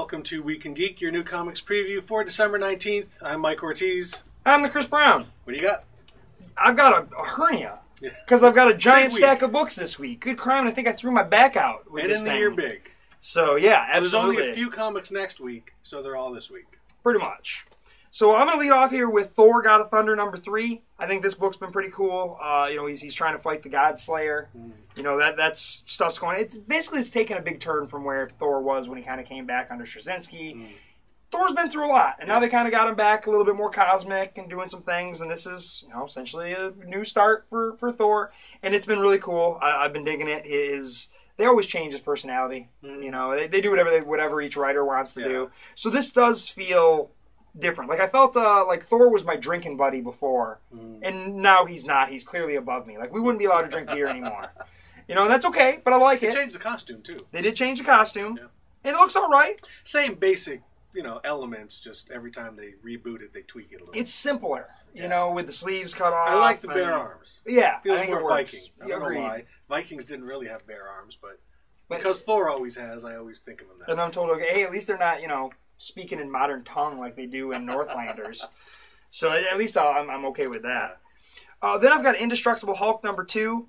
Welcome to Week and Geek, your new comics preview for December 19th. I'm Mike Ortiz. I'm the Chris Brown. What do you got? I've got a hernia because I've got a giant stack of books this week. Good crime, I think I threw my back out with this thing. And in the year big. So, yeah, absolutely. There's only a few comics next week, so they're all this week. Pretty much. So I'm going to lead off here with Thor, God of Thunder, number 3. I think this book's been pretty cool. He's trying to fight the God Slayer. That's stuff's going. It's taken a big turn from where Thor was when he kind of came back under Straczynski. Thor's been through a lot, and now they kind of got him back a little bit more cosmic and doing some things. And this is, essentially a new start for Thor, and it's been really cool. I've been digging it. They always change his personality. They do whatever each writer wants to do. So this does feel different. Like I felt like Thor was my drinking buddy before, and now he's not. He's clearly above me. Like we wouldn't be allowed to drink beer anymore. And that's okay, but I like it. They changed the costume too. They did change the costume, and it looks all right. Same basic, elements. Just every time they reboot it, they tweak it a little. It's simpler, with the sleeves cut off. I like the bare arms. Yeah, feels I think more it works. Viking. I don't know why. Vikings didn't really have bare arms, but because Thor always has, I always think of him that. And I'm told, okay, hey, at least they're not, speaking in modern tongue like they do in Northlanders. So at least I'm okay with that. Then I've got Indestructible Hulk number 2.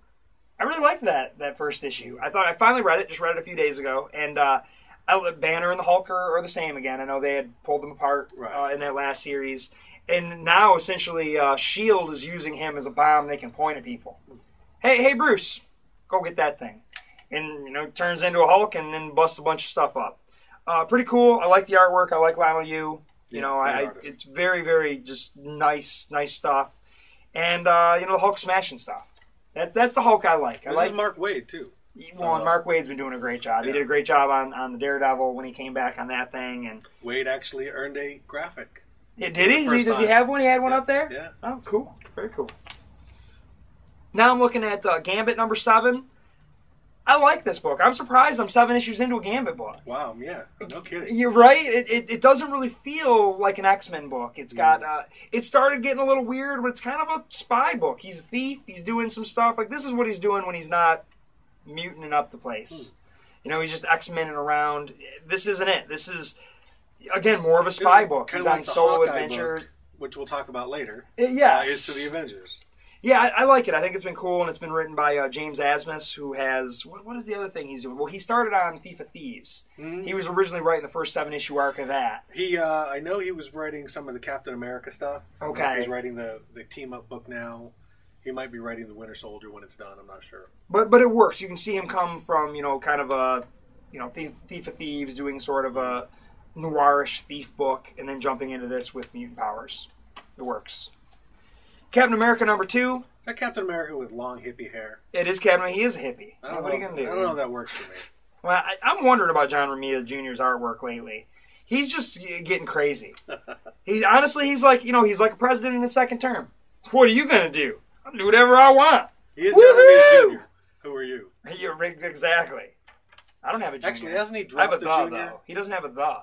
I really liked that first issue. I finally read it, just read it a few days ago, and Banner and the Hulk are the same again. I know they had pulled them apart in that last series. And now, essentially, S.H.I.E.L.D. is using him as a bomb they can point at people. Hey, Bruce, go get that thing. And, turns into a Hulk and then busts a bunch of stuff up. Pretty cool. I like the artwork. I like Lionel Yu. It's very, very just nice stuff. And, the Hulk smashing stuff. That's the Hulk I like. This is Mark Waid, too. Well, Mark Waid's been doing a great job. He did a great job on the Daredevil when he came back on that thing. And Waid actually earned a graphic. Yeah, did he? Does he have one? He had one up there? Yeah. Oh, cool. Very cool. Now I'm looking at Gambit number 7. I like this book. I'm surprised I'm 7 issues into a Gambit book. Wow, yeah. No kidding. You're right. It doesn't really feel like an X-Men book. It's got, it started getting a little weird, but it's kind of a spy book. He's a thief. He's doing some stuff. Like, this is what he's doing when he's not mutating up the place. He's just X-Men around. This isn't it. This is, again, more of a spy book. He's on solo adventures. Book, which we'll talk about later. Yes. Is to the Avengers. Yeah, I like it. I think it's been cool, and it's been written by James Asmus, who has... What is the other thing he's doing? Well, he started on Thief of Thieves. He was originally writing the first 7-issue arc of that. I know he was writing some of the Captain America stuff. Okay. He's writing the team-up book now. He might be writing the Winter Soldier when it's done. I'm not sure. But it works. You can see him come from, kind of a, Thief of Thieves, doing sort of a noirish thief book, and then jumping into this with mutant powers. It works. Captain America number 2. Is that Captain America with long hippie hair? It is Captain. He is a hippie. What are you going to do? I don't know if that works for me. Well, I'm wondering about John Romita Jr.'s artwork lately. He's just getting crazy. He's like, he's like a president in his second term. What are you going to do? I'll do whatever I want. He is John Romita Jr. Who are you? Exactly. I don't have a junior. Actually, hasn't he dropped the junior? Though. He doesn't have a the.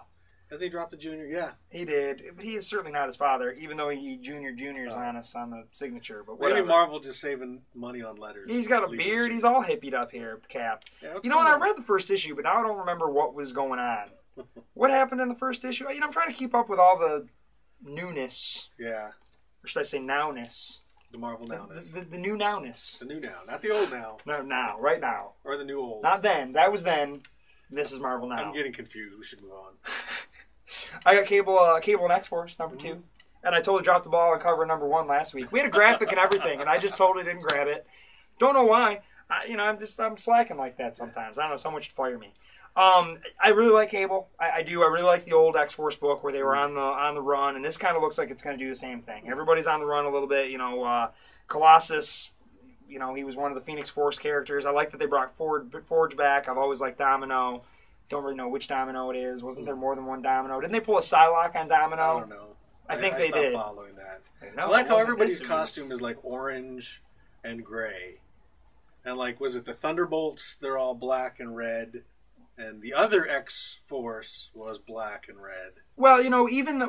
Hasn't he dropped the junior? Yeah. He did. But he is certainly not his father, even though he junior's on us on the signature. But whatever. Maybe Marvel just saving money on letters. He's got a beard. He's all hippied up here, Cap. Yeah, and I read the first issue, but now I don't remember what was going on. What happened in the first issue? I'm trying to keep up with all the newness. Yeah. Or should I say nowness? The Marvel nowness. The new nowness. The new now. Not the old now. No, now. Right now. Or the new old. Not then. That was then. This is Marvel now. I'm getting confused. We should move on. I got Cable and X-Force number 2, and I totally dropped the ball on cover number 1 last week. We had a graphic and everything, and I just totally didn't grab it. Don't know why. I'm slacking like that sometimes. I don't know. Someone should fire me. I really like Cable. I do. I really like the old X-Force book where they were on the run, and this kind of looks like it's going to do the same thing. Everybody's on the run a little bit. Colossus. He was one of the Phoenix Force characters. I like that they brought Forge back. I've always liked Domino. Don't really know which Domino it is. Wasn't there more than one Domino? Didn't they pull a Psylocke on Domino? I don't know. I think they did. Following that. No, I like how everybody's costume is like orange and gray. And was it the Thunderbolts? They're all black and red. And the other X-Force was black and red. Well,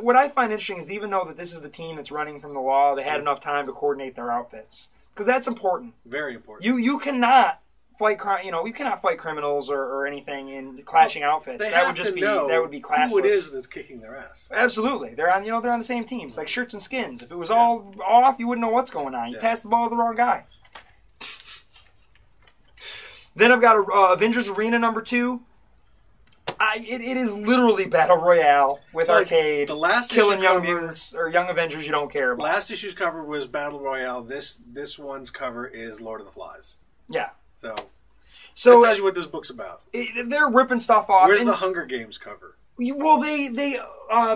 what I find interesting is even though that this is the team that's running from the law, they had enough time to coordinate their outfits. Because that's important. Very important. You cannot fight crime. You know, we cannot fight criminals or anything in clashing outfits. That would just be classless. Who it is that's kicking their ass. Absolutely, they're on the same team. It's like shirts and skins. If it was all off, you wouldn't know what's going on. You passed the ball to the wrong guy. Then I've got Avengers Arena number 2. It is literally Battle Royale with arcade, the last killing young mutants or young Avengers you don't care about. Last issue's cover was Battle Royale. This one's cover is Lord of the Flies. Yeah. So that tells you what this book's about. They're ripping stuff off. Where's the Hunger Games cover? Well, they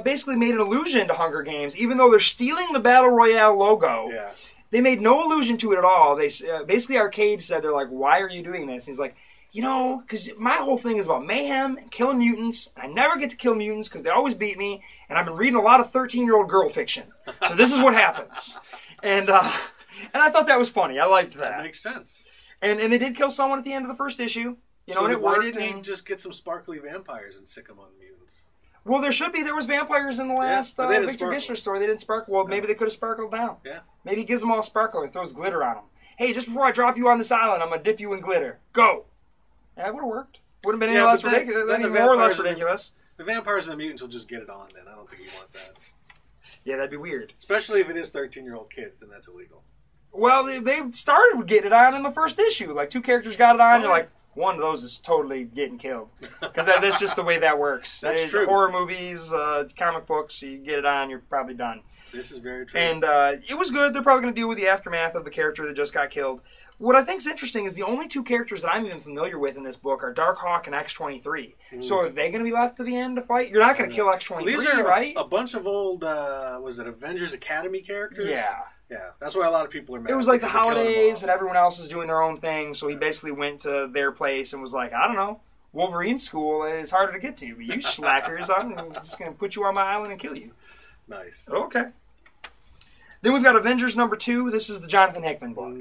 basically made an allusion to Hunger Games, even though they're stealing the Battle Royale logo. Yeah. They made no allusion to it at all. They basically Arcade said, they're like, why are you doing this? And he's like, you know, because my whole thing is about mayhem and killing mutants. And I never get to kill mutants because they always beat me. And I've been reading a lot of 13-year-old girl fiction. So this is what happens. And I thought that was funny. I liked that. That makes sense. And they did kill someone at the end of the first issue. You know, so and it why worked. didn't he just get some sparkly vampires and sick them on the mutants? Well, there was vampires in the last Victor Gischler story. They didn't sparkle. Well, maybe they could have sparkled down. Yeah. Maybe he gives them all sparkle or throws glitter on them. Hey, just before I drop you on this island, I'm going to dip you in glitter. Go! Yeah, that would have worked. Wouldn't have been any less ridiculous. Any more or less ridiculous. The vampires and the mutants will just get it on then. I don't think he wants that. Yeah, that'd be weird. Especially if it is 13-year-old kids, then that's illegal. Well, they started with getting it on in the first issue. Like, 2 characters got it on, you're like, one of those is totally getting killed. Because that's just the way that works. That's true. Horror movies, comic books, you get it on, you're probably done. This is very true. And it was good. They're probably going to deal with the aftermath of the character that just got killed. What I think is interesting is the only 2 characters that I'm even familiar with in this book are Darkhawk and X-23. So are they going to be left to the end to fight? You're not going to kill X-23, these are right? A bunch of old, was it Avengers Academy characters? Yeah. Yeah, that's why a lot of people are mad. It was like the holidays and everyone else is doing their own thing, so he basically went to their place and was like, I don't know, Wolverine school is harder to get to, but you slackers, I'm just going to put you on my island and kill you. Nice. Okay. Then we've got Avengers number 2. This is the Jonathan Hickman book.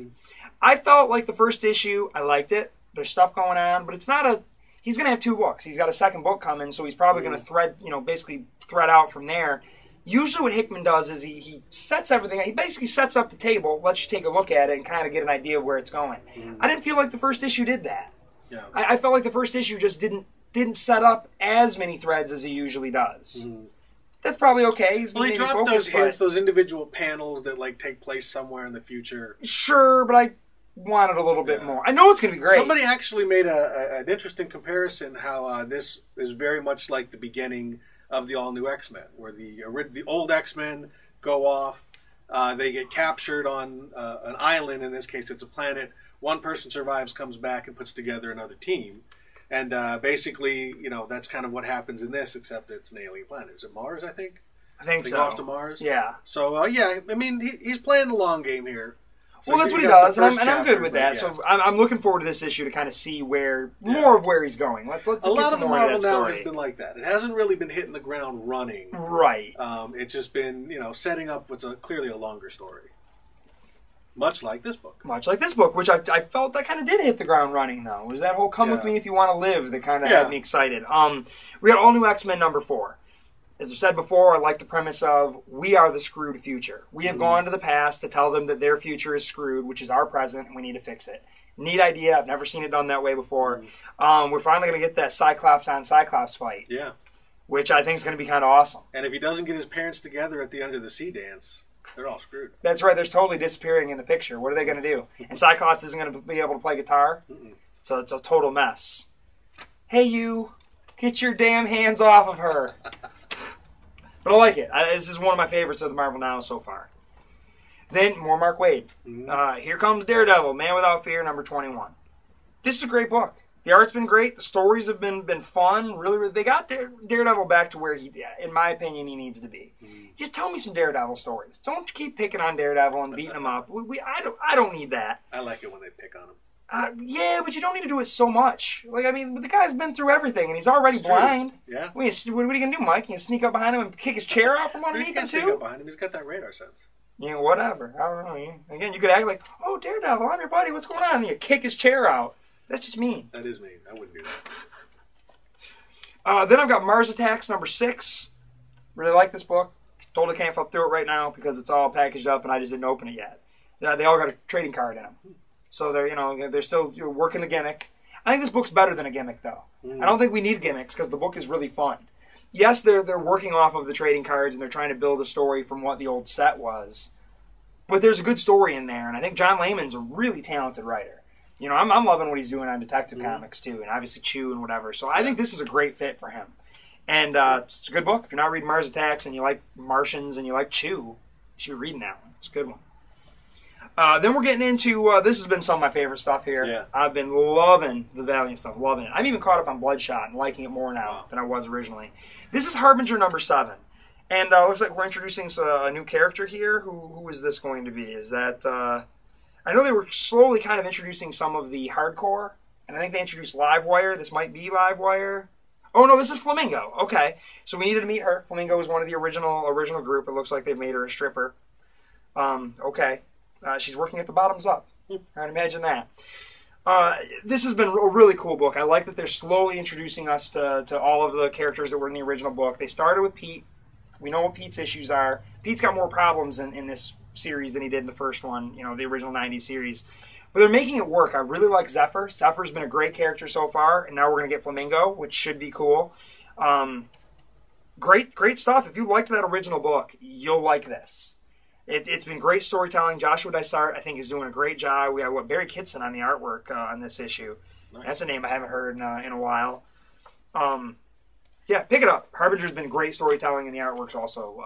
I felt like the first issue, I liked it. There's stuff going on, but it's not he's going to have 2 books. He's got a second book coming, so he's probably going to basically thread out from there. Usually what Hickman does is he sets everything, he basically sets up the table, lets you take a look at it and kind of get an idea of where it's going. I didn't feel like the first issue did that. Yeah. I felt like the first issue just didn't set up as many threads as he usually does. That's probably okay. Well, he dropped those hints, those individual panels that take place somewhere in the future. Sure, but I wanted a little bit more. I know it's going to be great. Somebody actually made an interesting comparison how this is very much like the beginning of the all-new X-Men, where the old X-Men go off, they get captured on an island, in this case it's a planet, one person survives, comes back, and puts together another team. And basically, that's kind of what happens in this, except it's an alien planet. Is it Mars, I think? I think they so. Go off to Mars? Yeah. So, I mean, he's playing the long game here. So well, that's what he does, and I'm good with that. Yeah. So I'm looking forward to this issue to kind of see more of where he's going. Let's a lot of the Marvel now has been like that. It hasn't really been hitting the ground running. Right. It's just been setting up what's clearly a longer story. Much like this book. Much like this book, which I felt that kind of did hit the ground running, though. It was that whole "Come with me if you want to live" that kind of had me excited. We got all new X-Men number 4. As I've said before, I like the premise of we are the screwed future. We have gone to the past to tell them that their future is screwed, which is our present, and we need to fix it. Neat idea. I've never seen it done that way before. We're finally going to get that Cyclops on Cyclops fight. Yeah. Which I think is going to be kind of awesome. And if he doesn't get his parents together at the Under the Sea dance, they're all screwed. That's right. There's totally disappearing in the picture. What are they going to do? And Cyclops isn't going to be able to play guitar. So it's a total mess. Hey, you. Get your damn hands off of her. But I like it. This is one of my favorites of the Marvel Now so far. Then, more Mark Waid. Here comes Daredevil, Man Without Fear, number 21. This is a great book. The art's been great. The stories have been fun. Really, they got Daredevil back to where in my opinion, he needs to be. Just tell me some Daredevil stories. Don't keep picking on Daredevil and beating him up. I don't need that. I like it when they pick on him. Yeah, but you don't need to do it so much. The guy's been through everything, and he's already blind. Yeah. What are you going to do, Mike? You sneak up behind him and kick his chair out from underneath him, too? Sneak up behind him. He's got that radar sense. Yeah, whatever. I don't know. Again, you could act like, oh, Daredevil, I'm your buddy. What's going on? And you kick his chair out. That's just mean. That is mean. I wouldn't do that. Then I've got Mars Attacks, number 6. Really like this book. Totally can't flip through it right now because it's all packaged up, and I just didn't open it yet. They all got a trading card in them. So they're still working the gimmick. I think this book's better than a gimmick, though. I don't think we need gimmicks because the book is really fun. Yes, they're working off of the trading cards and they're trying to build a story from what the old set was. But there's a good story in there, and I think John Layman's a really talented writer. I'm loving what he's doing on Detective Comics, too, and obviously Chew and whatever. So I think this is a great fit for him. And it's a good book. If you're not reading Mars Attacks and you like Martians and you like Chew, you should be reading that one. It's a good one. Then we're getting into, this has been some of my favorite stuff here. Yeah. I've been loving the Valiant stuff, loving it. I'm even caught up on Bloodshot and liking it more now than I was originally. This is Harbinger number 7. And looks like we're introducing a new character here. Who is this going to be? Is that, I know they were slowly kind of introducing some of the hardcore, and I think they introduced Livewire. This might be Livewire. Oh, no, this is Flamingo. Okay. So we needed to meet her. Flamingo was one of the original group. It looks like they've made her a stripper. Okay. She's working at the Bottoms Up. I'd imagine that. This has been a really cool book. I like that they're slowly introducing us to all of the characters that were in the original book. They started with Pete. We know what Pete's issues are. Pete's got more problems in this series than he did in the first one, the original 90s series. But they're making it work. I really like Zephyr. Zephyr's been a great character so far, and now we're going to get Flamingo, which should be cool. Great stuff. If you liked that original book, you'll like this. It's been great storytelling. Joshua Dysart, I think, is doing a great job. We have Barry Kitson on the artwork on this issue. Nice. That's a name I haven't heard in a while. Yeah, pick it up. Harbinger's been great storytelling, and the artwork's also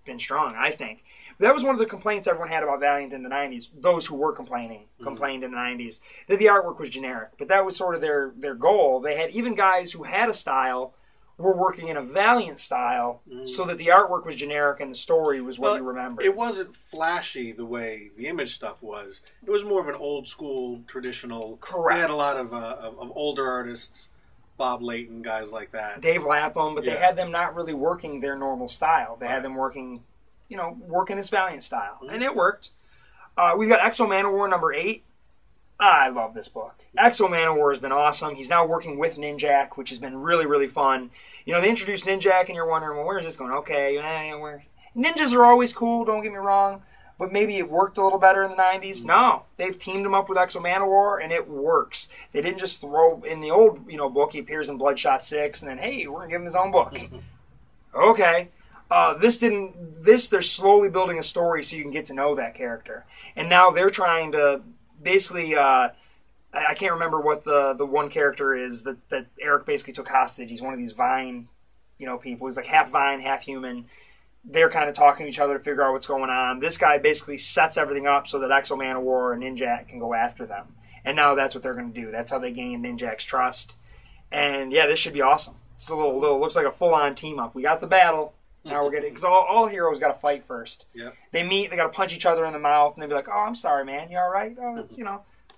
been strong, I think. But that was one of the complaints everyone had about Valiant in the 90s. Those who were complained in the 90s, that the artwork was generic. But that was sort of their goal. They had even guys who had a style were working in a Valiant style so that the artwork was generic and the story was what you remember. It wasn't flashy the way the Image stuff was. It was more of an old school, traditional. Correct. They had a lot of older artists, Bob Layton, guys like that. Dave Lapham, but they had them not really working their normal style. They had them working this Valiant style. And it worked. We've got Exo Manowar number 8. I love this book. Exo Manowar has been awesome. He's now working with Ninjak, which has been really, really fun. They introduced Ninjak, and you're wondering, well, where is this going? Okay, ninjas are always cool, don't get me wrong, but maybe it worked a little better in the 90s. No, they've teamed him up with Exo Manowar, and it works. They didn't just throw in the old book, he appears in Bloodshot 6, and then, hey, we're going to give him his own book. Okay. They're slowly building a story so you can get to know that character. And now they're trying to basically, I can't remember what the one character is that Eric basically took hostage. He's one of these Vine, people. He's like half Vine, half human. They're kind of talking to each other to figure out what's going on. This guy basically sets everything up so that Exo Manowar and Ninjak can go after them. And now that's what they're going to do. That's how they gain Ninjak's trust. And yeah, this should be awesome. It's a little looks like a full-on team-up. We got the battle. Now we're getting, because all heroes got to fight first. Yep. They meet, they got to punch each other in the mouth, and they be like, "Oh, I'm sorry, man. You all right? Oh, it's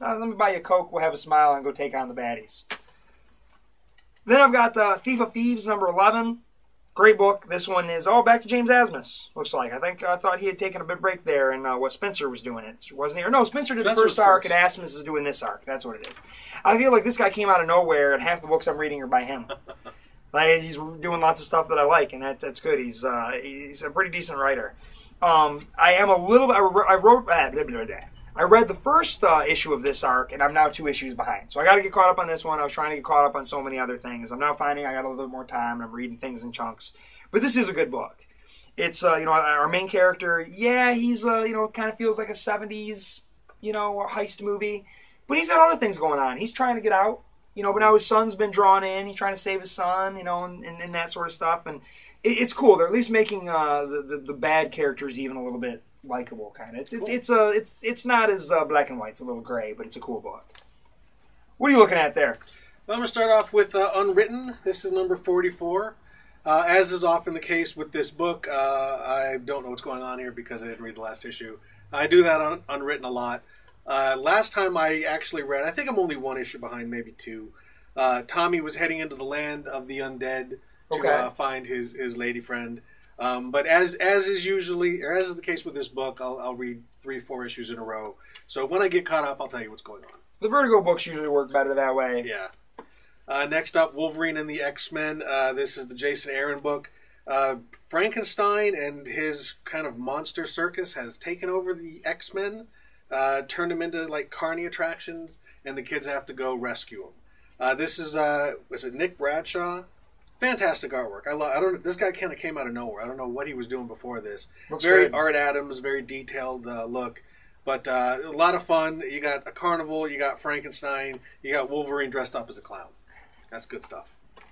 let me buy you a Coke. We'll have a smile and go take on the baddies." Then I've got Thief of Thieves number 11. Great book. This one is back to James Asmus. Looks like I thought he had taken a bit break there, and what Spencer was doing it, wasn't he? Or no, Spencer did the first arc, and Asmus is doing this arc. That's what it is. I feel like this guy came out of nowhere, and half the books I'm reading are by him. He's doing lots of stuff that I like, and that's good. He's a pretty decent writer. I am a little. I read the first issue of this arc, and I'm now 2 issues behind. So I got to get caught up on this one. I was trying to get caught up on so many other things. I'm now finding I got a little bit more time, and I'm reading things in chunks. But this is a good book. It's our main character. Yeah, he's kind of feels like a 70s heist movie, but he's got other things going on. He's trying to get out. But now his son's been drawn in. He's trying to save his son, and that sort of stuff. And it's cool. They're at least making the bad characters even a little bit likable, kind of. It's not as black and white. It's a little gray, but it's a cool book. What are you looking at there? Well, I'm going to start off with Unwritten. This is number 44. As is often the case with this book, I don't know what's going on here because I didn't read the last issue. I do that on Unwritten a lot. Last time I actually read, I think I'm only 1 issue behind, maybe 2. Tommy was heading into the land of the undead to find his lady friend. But as is the case with this book, I'll read 3-4 issues in a row. So when I get caught up, I'll tell you what's going on. The Vertigo books usually work better that way. Yeah. Next up, Wolverine and the X-Men. This is the Jason Aaron book. Frankenstein and his kind of monster circus has taken over the X-Men. turn them into like carny attractions, and the kids have to go rescue them. This is was it Nick Bradshaw? Fantastic artwork. I don't. This guy kind of came out of nowhere. I don't know what he was doing before this. Looks very good. Art Adams, very detailed look, but a lot of fun. You got a carnival. You got Frankenstein. You got Wolverine dressed up as a clown. That's good stuff.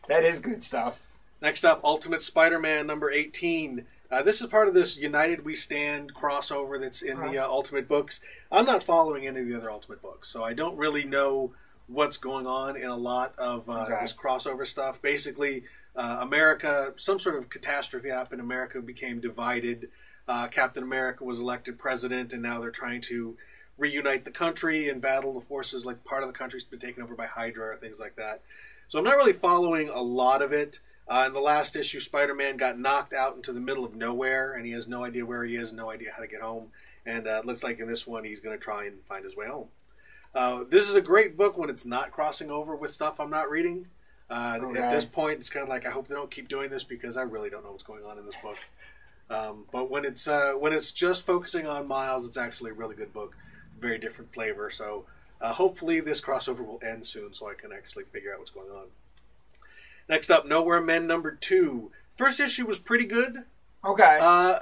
That is good stuff. Next up, Ultimate Spider-Man number 18. This is part of this United We Stand crossover that's in the Ultimate books. I'm not following any of the other Ultimate books, so I don't really know what's going on in a lot of this crossover stuff. Basically, America, some sort of catastrophe happened. America became divided. Captain America was elected president, and now they're trying to reunite the country and battle the forces. Like, part of the country's been taken over by Hydra or things like that. So I'm not really following a lot of it. In the last issue, Spider-Man got knocked out into the middle of nowhere, and he has no idea where he is, no idea how to get home. And it looks like in this one, he's going to try and find his way home. This is a great book when it's not crossing over with stuff I'm not reading. At this point, it's kind of like, I hope they don't keep doing this because I really don't know what's going on in this book. But when it's just focusing on Miles, it's actually a really good book. Very different flavor. So hopefully this crossover will end soon so I can actually figure out what's going on. Next up, Nowhere Men number 2. First issue was pretty good. Okay.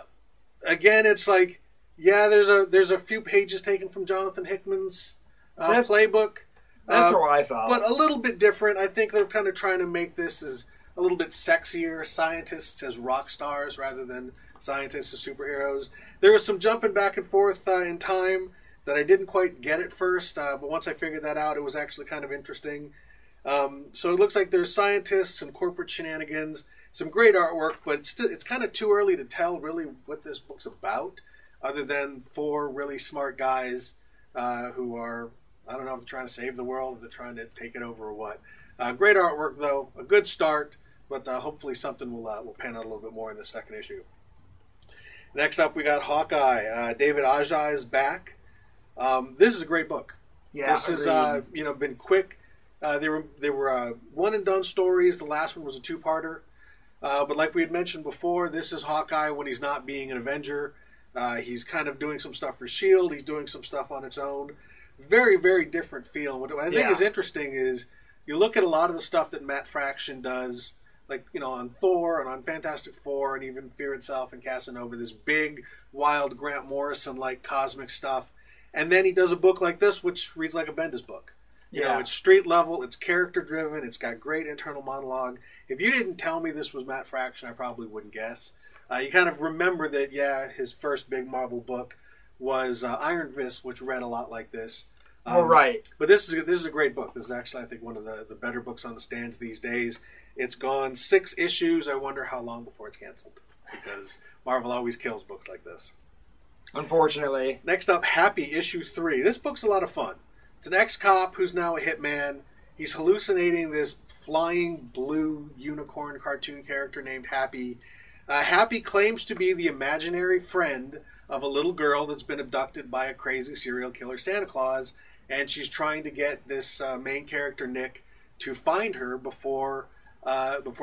Again, it's like, yeah, there's a few pages taken from Jonathan Hickman's playbook. That's how I felt. But a little bit different. I think they're kind of trying to make this as a little bit sexier, scientists as rock stars rather than scientists as superheroes. There was some jumping back and forth in time that I didn't quite get at first, but once I figured that out, it was actually kind of interesting. So it looks like there's scientists and corporate shenanigans, some great artwork, but it's kind of too early to tell really what this book's about, other than 4 really smart guys who are, I don't know if they're trying to save the world, if they're trying to take it over or what. Great artwork, though. A good start, but hopefully something will pan out a little bit more in the second issue. Next up, we got Hawkeye. David Aja is back. This is a great book. Yeah, this has been quick. They were one and done stories. The last one was a 2-parter. But like we had mentioned before, this is Hawkeye when he's not being an Avenger. He's kind of doing some stuff for S.H.I.E.L.D. He's doing some stuff on its own. Very, very different feel. What I think is interesting is you look at a lot of the stuff that Matt Fraction does, like, on Thor and on Fantastic Four and even Fear Itself and Casanova, this big, wild Grant Morrison-like cosmic stuff. And then he does a book like this, which reads like a Bendis book. You know, it's street level, it's character driven, it's got great internal monologue. If you didn't tell me this was Matt Fraction, I probably wouldn't guess. You kind of remember that, his first big Marvel book was Iron Fist, which read a lot like this. Right. But this is a great book. This is actually, I think, one of the better books on the stands these days. It's gone 6 issues. I wonder how long before it's canceled, because Marvel always kills books like this. Unfortunately. Next up, Happy, issue 3. This book's a lot of fun. It's an ex-cop who's now a hitman. He's hallucinating this flying blue unicorn cartoon character named Happy. Happy claims to be the imaginary friend of a little girl that's been abducted by a crazy serial killer Santa Claus, and she's trying to get this main character, Nick, to find her before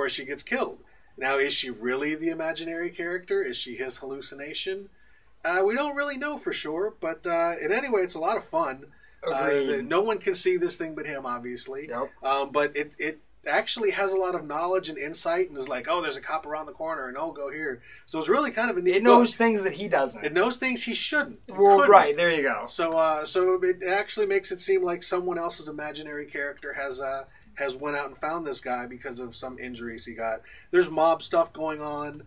she gets killed. Now, is she really the imaginary character? Is she his hallucination? We don't really know for sure, but anyway, it's a lot of fun. No one can see this thing but him, obviously. Yep. But it actually has a lot of knowledge and insight, and is like, oh, there's a cop around the corner, and oh, go here. So it's really kind of a neat It knows things that he doesn't. It knows things he shouldn't. Well, right, there you go. So it actually makes it seem like someone else's imaginary character has went out and found this guy because of some injuries he got. There's mob stuff going on.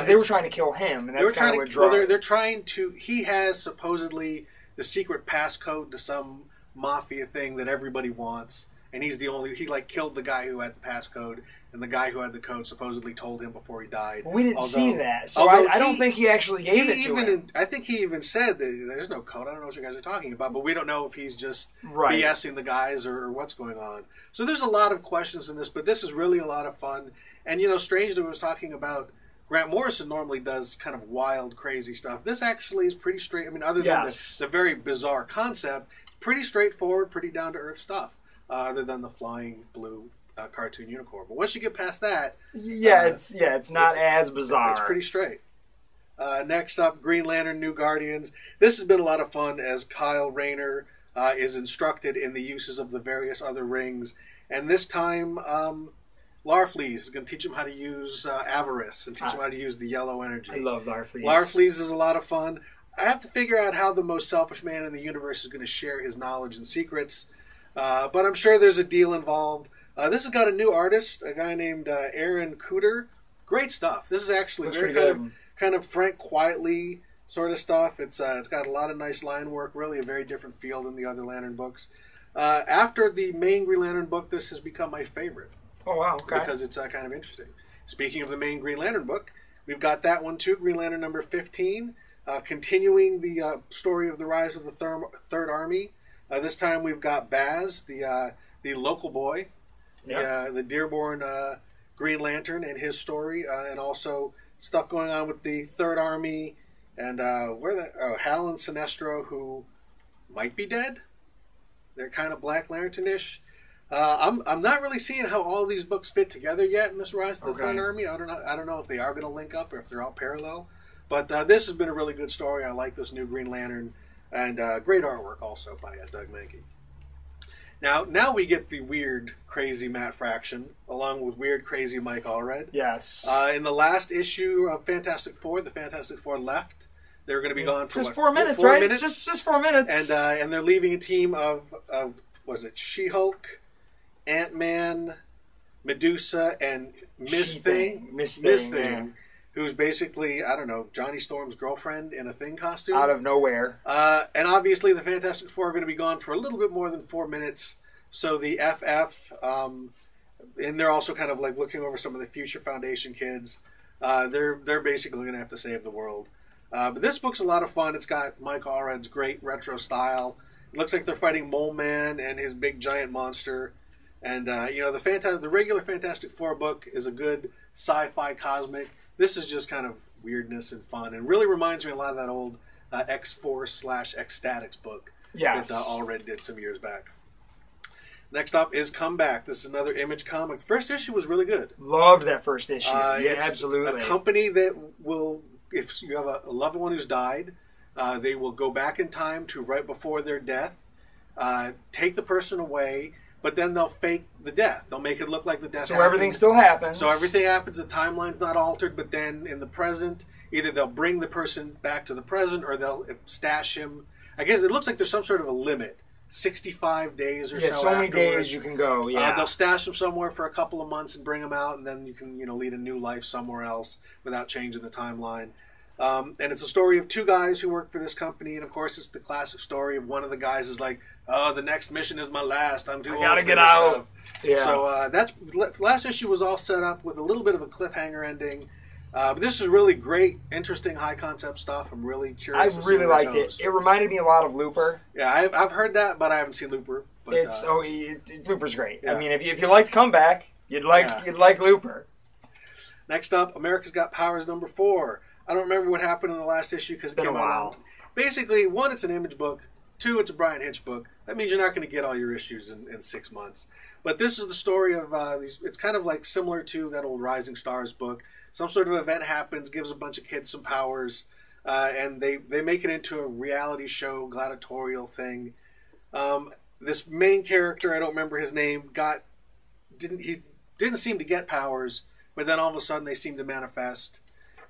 They were trying to kill him, and that's kind of what drew it. They're trying to. He has supposedly the secret passcode to some mafia thing that everybody wants, and he's the only. He killed the guy who had the passcode, and the guy who had the code supposedly told him before he died. Well, we didn't see that, so I don't think he actually gave it to him. I think he even said that there's no code. I don't know what you guys are talking about, but we don't know if he's just BSing the guys or what's going on. So there's a lot of questions in this, but this is really a lot of fun. And Strangely was talking about. Grant Morrison normally does kind of wild, crazy stuff. This actually is pretty straight. I mean, other than the very bizarre concept, pretty straightforward, pretty down-to-earth stuff, other than the flying blue cartoon unicorn. But once you get past that... it's not as bizarre. It's pretty straight. Next up, Green Lantern New Guardians. This has been a lot of fun as Kyle Rayner is instructed in the uses of the various other rings. And this time, Larfleeze is going to teach him how to use Avarice and teach him how to use the yellow energy. I love Larfleeze. Larfleeze is a lot of fun. I have to figure out how the most selfish man in the universe is going to share his knowledge and secrets. But I'm sure there's a deal involved. This has got a new artist, a guy named Aaron Cooter. Great stuff. This is actually Looks very kind of Frank Quietly sort of stuff. It's got a lot of nice line work. Really a very different feel than the other Lantern books. After the main Green Lantern book, this has become my favorite. Oh, wow. Okay. Because it's kind of interesting. Speaking of the main Green Lantern book, we've got that one too, Green Lantern number 15, continuing the story of the rise of the Third Army. This time we've got Baz, the local boy, the Dearborn Green Lantern, and his story, and also stuff going on with the Third Army, and Hal and Sinestro, who might be dead. They're kind of Black Lantern-ish. I'm not really seeing how all these books fit together yet in this rise of the Third Army. I don't know if they are going to link up or if they're all parallel. But this has been a really good story. I like this new Green Lantern, and great artwork also by Doug Mahnke. Now we get the weird, crazy Matt Fraction, along with weird, crazy Mike Allred. Yes. In the last issue of Fantastic Four, the Fantastic Four left. They're going to be gone for just 4 minutes, right? Just 4 minutes. And they're leaving a team of was it She-Hulk, Ant-Man, Medusa, and Miss Thing, who's basically, I don't know, Johnny Storm's girlfriend in a Thing costume. Out of nowhere. And obviously the Fantastic Four are going to be gone for a little bit more than 4 minutes. So the FF, and they're also kind of like looking over some of the future Foundation kids. They're basically going to have to save the world. But this book's a lot of fun. It's got Mike Allred's great retro style. It looks like they're fighting Mole Man and his big giant monster. And, the regular Fantastic Four book is a good sci-fi cosmic. This is just kind of weirdness and fun. And really reminds me a lot of that old X-Force/X-Statix book that Allred did some years back. Next up is Comeback. This is another Image comic. The first issue was really good. Loved that first issue. It's absolutely. A company that will, if you have a loved one who's died, they will go back in time to right before their death, take the person away, but then they'll fake the death. They'll make it look like the death happened. Everything still happens. So everything happens. The timeline's not altered, but then in the present, either they'll bring the person back to the present or they'll stash him. I guess it looks like there's some sort of a limit. 65 days or so. Yeah, so many days you can go. Yeah, they'll stash them somewhere for a couple of months and bring them out, and then you can lead a new life somewhere else without changing the timeline. And it's a story of two guys who work for this company, and of course it's the classic story of one of the guys is like, "Oh, the next mission is my last. I'm too old. I gotta get out." Stuff. Yeah. So that's last issue was all set up with a little bit of a cliffhanger ending. But this is really great, interesting, high concept stuff. I'm really curious. I really liked it. It reminded me a lot of Looper. Yeah, I've heard that, but I haven't seen Looper. But, Looper's great. Yeah. I mean, if you liked Comeback, you'd like Looper. Next up, America's Got Powers number 4. I don't remember what happened in the last issue because it came out. Basically, 1, it's an Image book. 2, it's a Brian Hitch book. That means you're not going to get all your issues in 6 months. But this is the story of these. It's kind of like similar to that old Rising Stars book. Some sort of event happens, gives a bunch of kids some powers, and they make it into a reality show, gladiatorial thing. This main character, I don't remember his name, didn't seem to get powers, but then all of a sudden they seem to manifest.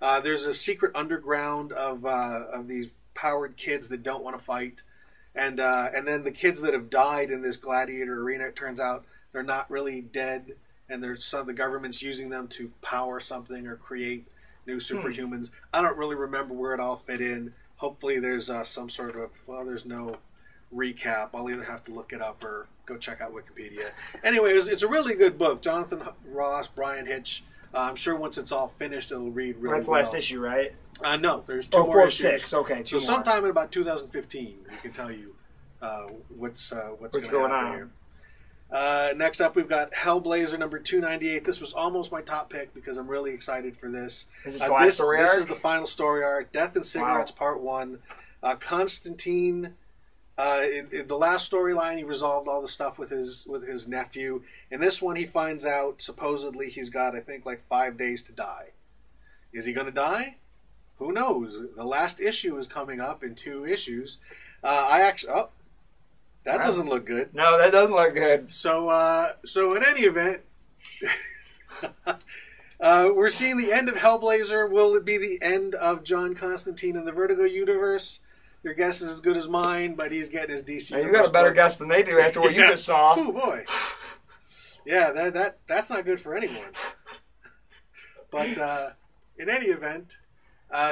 There's a secret underground of these powered kids that don't want to fight, and then the kids that have died in this gladiator arena, it turns out they're not really dead, and the government's using them to power something or create new superhumans. I don't really remember where it all fit in. Hopefully there's some sort of, there's no recap. I'll either have to look it up or go check out Wikipedia. Anyway, it's a really good book. Jonathan Ross, Brian Hitch. I'm sure once it's all finished, it'll read really well. That's the last issue, right? No, there's 2 more issues. 6. Okay, 2 more. So sometime in about 2015, we can tell you what's going on here. Next up, we've got Hellblazer number 298. This was almost my top pick because I'm really excited for this. Is this the last story arc? This is the final story arc. Death and Cigarettes, Part 1. Constantine. In the last storyline, he resolved all the stuff with his nephew. In this one, he finds out supposedly he's got, I think, like 5 days to die. Is he going to die? who knows? The last issue is coming up in 2 issues. That doesn't look good. No, that doesn't look good. So in any event, we're seeing the end of Hellblazer. Will it be the end of John Constantine in the Vertigo universe? Your guess is as good as mine, but he's getting his DC. Now, you got a better guess than they do after what you just saw. Oh boy. Yeah, that's not good for anyone. But in any event,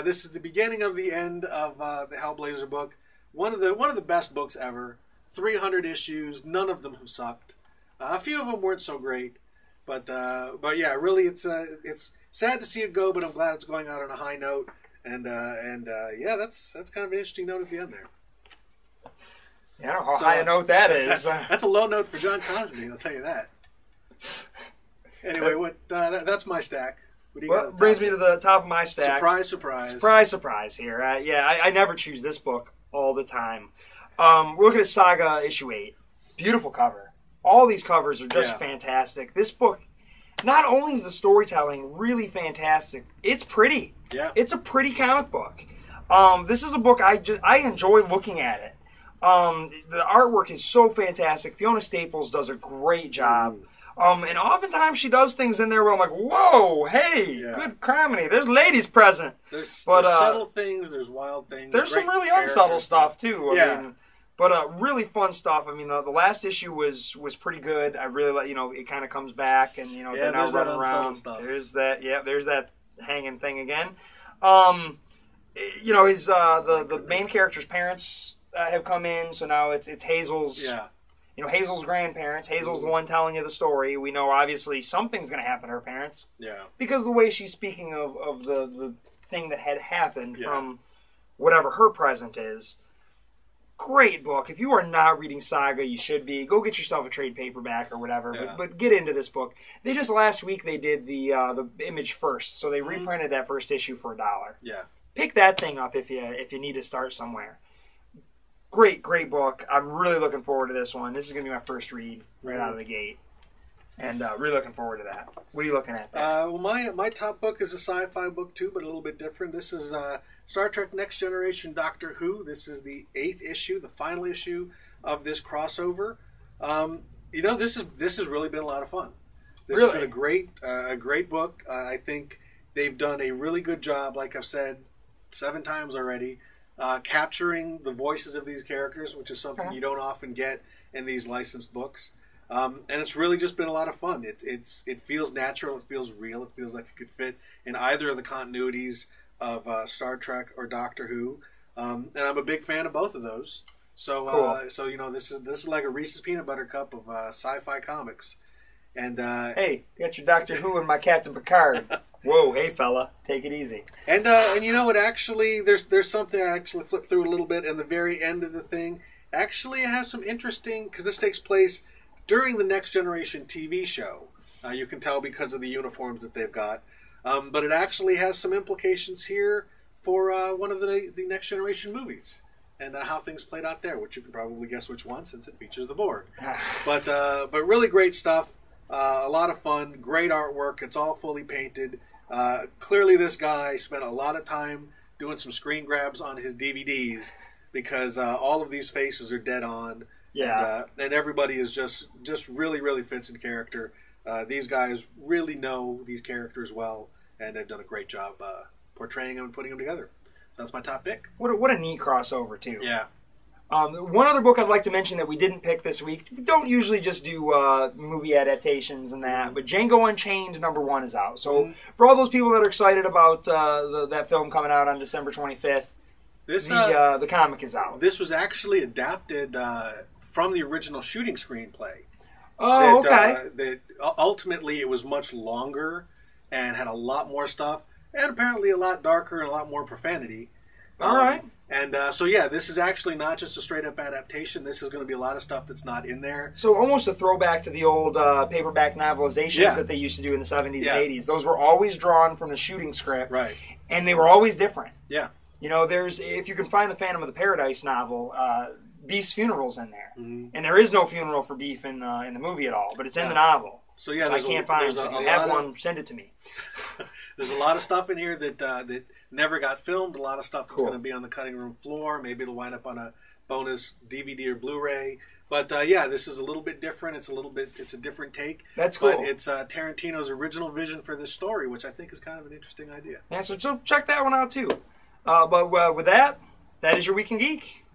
this is the beginning of the end of the Hellblazer book. One of the best books ever. 300 issues. None of them have sucked. A few of them weren't so great, but yeah, really, it's sad to see it go, but I'm glad it's going out on a high note. And yeah, that's kind of an interesting note at the end there. Yeah, I don't know how high a note that is. That's a low note for John Constantine, I'll tell you that. Anyway, that's my stack. What do you got? Brings me to the top of my stack. Surprise, surprise. Surprise, surprise here. I never choose this book all the time. We're looking at Saga issue 8. Beautiful cover. All these covers are just fantastic. This book, not only is the storytelling really fantastic, it's pretty. Yeah. It's a pretty comic book. This is a book I enjoy looking at it. The artwork is so fantastic. Fiona Staples does a great job. And oftentimes she does things in there where I'm like, whoa, hey, good criminy. There's ladies present. There's subtle things, there's wild things. There's some really unsubtle stuff, too. I mean, but really fun stuff. I mean, the last issue was pretty good. I really like, it kind of comes back and, they're now running around. Stuff. There's that hanging thing again. The main character's parents have come in, so now it's Hazel's. Yeah. Hazel's grandparents. Hazel's the one telling you the story. We know, obviously, something's going to happen to her parents. Yeah. Because the way she's speaking of the thing that had happened from whatever her present is. Great book. If you are not reading Saga, you should be. Go get yourself a trade paperback or whatever. Yeah. But get into this book. They just last week they did the Image first, so they reprinted that first issue for $1. Yeah. Pick that thing up if you need to start somewhere. Great book. I'm really looking forward to this one. This is going to be my first read right out of the gate. And really looking forward to that. What are you looking at? Well, my top book is a sci-fi book too, but a little bit different. This is Star Trek Next Generation Doctor Who. This is the 8th issue, the final issue of this crossover. This has really been a lot of fun. This has been a great book. I think they've done a really good job, like I've said 7 times already, capturing the voices of these characters, which is something you don't often get in these licensed books. And it's really just been a lot of fun. It feels natural. It feels real. It feels like it could fit in either of the continuities of Star Trek or Doctor Who. And I'm a big fan of both of those. So, cool. This is like a Reese's Peanut Butter Cup of sci-fi comics. And hey, you got your Doctor Who and my Captain Picard. Whoa, hey fella, take it easy. And it actually there's something I actually flipped through a little bit in the very end of the thing. Actually, it has some interesting, because this takes place during the Next Generation TV show. You can tell because of the uniforms that they've got. But it actually has some implications here for one of the Next Generation movies and how things played out there, which you can probably guess which one since it features the Borg. But really great stuff. A lot of fun. Great artwork. It's all fully painted. Clearly this guy spent a lot of time doing some screen grabs on his DVDs because all of these faces are dead on. Yeah. And everybody is just really, really fits in character. These guys really know these characters well, and they've done a great job portraying them and putting them together. So that's my top pick. What a neat crossover, too. Yeah. One other book I'd like to mention that we didn't pick this week. We don't usually just do movie adaptations and that, but Django Unchained #1 is out. So for all those people that are excited about that film coming out on December 25th, the comic is out. This was actually adapted from the original shooting screenplay. Oh, okay. That ultimately it was much longer and had a lot more stuff, and apparently a lot darker and a lot more profanity. All right. And this is actually not just a straight-up adaptation. This is going to be a lot of stuff that's not in there. So almost a throwback to the old paperback novelizations that they used to do in the 70s and 80s. Those were always drawn from the shooting script. Right. And they were always different. Yeah. If you can find the Phantom of the Paradise novel, Beef's funeral's in there. Mm-hmm. And there is no funeral for Beef in the movie at all, but it's in the novel. So I can't find it. So if you have one, send it to me. There's a lot of stuff in here that never got filmed. A lot of stuff that's Cool. going to be on the cutting room floor. Maybe it'll wind up on a bonus DVD or Blu-ray. But yeah, this is a little bit different. It's a different take. That's cool. But it's Tarantino's original vision for this story, which I think is kind of an interesting idea. Yeah, so check that one out too. But with that is your Week in Geek.